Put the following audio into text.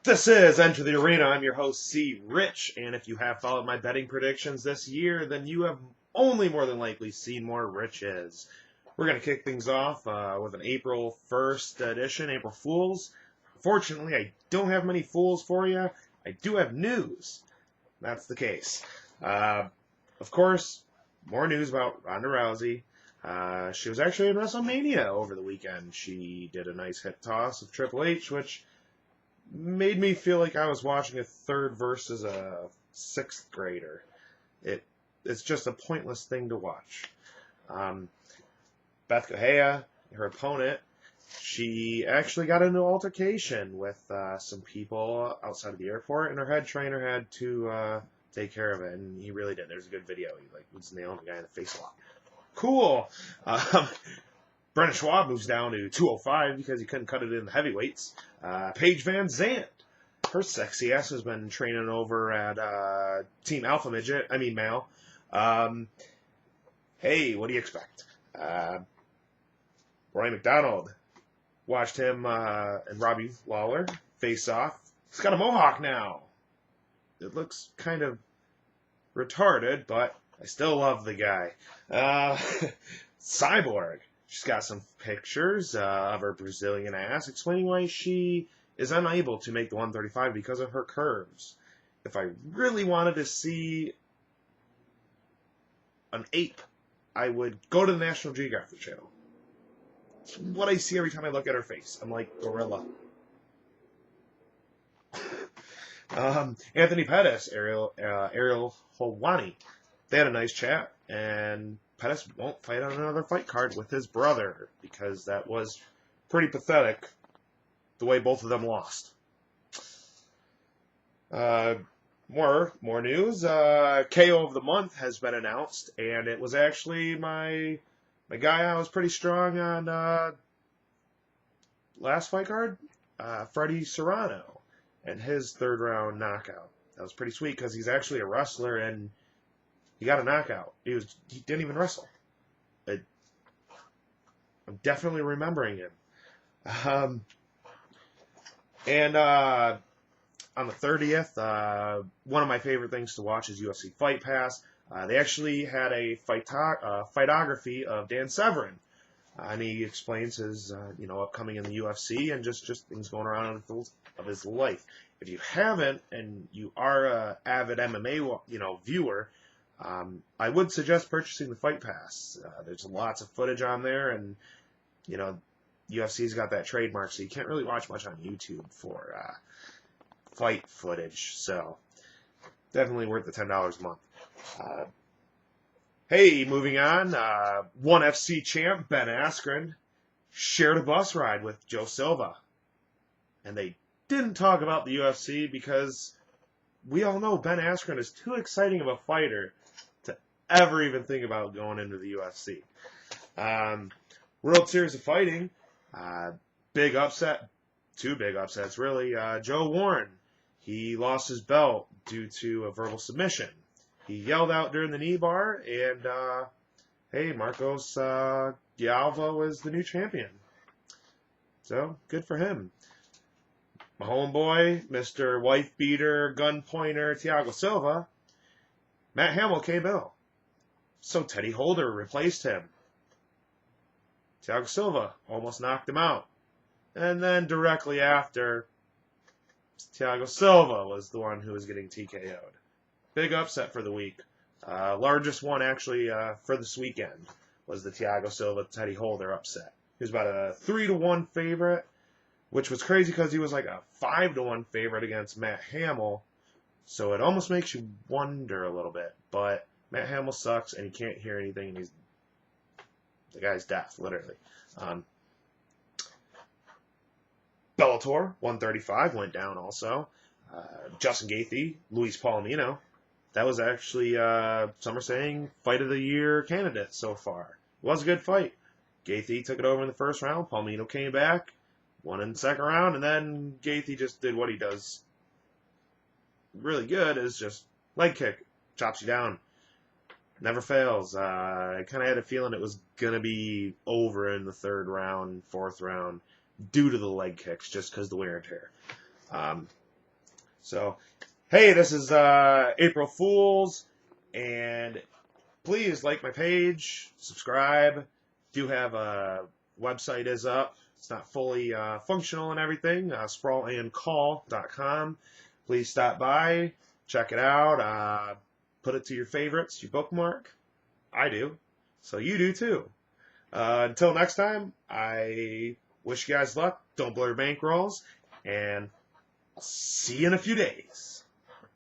This is Enter the Arena. I'm your host, C. Rich, and if you have followed my betting predictions this year, then you have only more than likely seen more Riches. We're going to kick things off with an April 1st edition, April Fools. Unfortunately, I don't have many Fools for you. I do have news. That's the case. Of course, more news about Ronda Rousey. She was actually in WrestleMania over the weekend. She did a nice hip toss of Triple H, which made me feel like I was watching a third versus a sixth grader. It's just a pointless thing to watch. Beth Gahea, her opponent, she actually got into an altercation with some people outside of the airport, and her head trainer had to take care of it, and he really did. There's a good video. He was nailing the guy in the face a lot. Cool. Brennan Schwab moves down to 205 because he couldn't cut it in the heavyweights. Paige Van Zandt, her sexy ass has been training over at Team Alpha Midget, Male. Hey, what do you expect? Roy McDonald, watched him and Robbie Lawler face off. He's got a mohawk now. It looks kind of retarded, but I still love the guy. Cyborg. She's got some pictures of her Brazilian ass explaining why she is unable to make the 135 because of her curves. If I really wanted to see an ape, I would go to the National Geographic Channel. It's what I see every time I look at her face. I'm like, gorilla. Anthony Pettis, Ariel Helwani, they had a nice chat, and Pettis won't fight on another fight card with his brother because that was pretty pathetic the way both of them lost. More news. KO of the month has been announced, and it was actually my guy I was pretty strong on last fight card, Freddie Serrano, and his third round knockout. That was pretty sweet because he's actually a wrestler and he got a knockout. He didn't even wrestle. I'm definitely remembering him. And on the 30th, one of my favorite things to watch is UFC Fight Pass. They actually had a fightography of Dan Severn. And he explains his, upcoming in the UFC and just things going around of his life. If you haven't, and you are a avid MMA, viewer, I would suggest purchasing the Fight Pass. There's lots of footage on there, and UFC's got that trademark, so you can't really watch much on YouTube for fight footage. So definitely worth the $10 a month. Hey, moving on. ONE FC champ Ben Askren shared a bus ride with Joe Silva, and they didn't talk about the UFC because we all know Ben Askren is too exciting of a fighter to ever even think about going into the UFC. World Series of Fighting, big upset, two big upsets really. Joe Warren, he lost his belt due to a verbal submission. He yelled out during the knee bar, and hey, Marcos Gialvo is the new champion. So, good for him. My homeboy, Mr. Wife Beater, Gun Pointer, Thiago Silva, Matt Hamill came ill. So Teddy Holder replaced him. Thiago Silva almost knocked him out. And then directly after, Thiago Silva was the one who was getting TKO'd. Big upset for the week. Largest one actually for this weekend was the Thiago Silva Teddy Holder upset. He was about a 3-1 favorite, which was crazy because he was like a 5-1 favorite against Matt Hamill. So it almost makes you wonder a little bit. But Matt Hamill sucks, and he can't hear anything, and the guy's deaf, literally. Bellator 135 went down also. Justin Gaethje, Luis Palomino. That was actually, some are saying, fight of the year candidate so far. It was a good fight. Gaethje took it over in the first round. Palomino came back, won in the second round, and then Gaethje just did what he does really good, is just leg kick, chops you down. Never fails. I kind of had a feeling it was going to be over in the third round, fourth round, due to the leg kicks, just because the wear and tear. So, hey, this is April Fools, and please like my page, subscribe. Do have a website is up. It's not fully functional and everything. Sprawlandcall.com. Please stop by, check it out, put it to your favorites, your bookmark. I do, so you do too. Until next time, I wish you guys luck. Don't blow your bankrolls, and see you in a few days.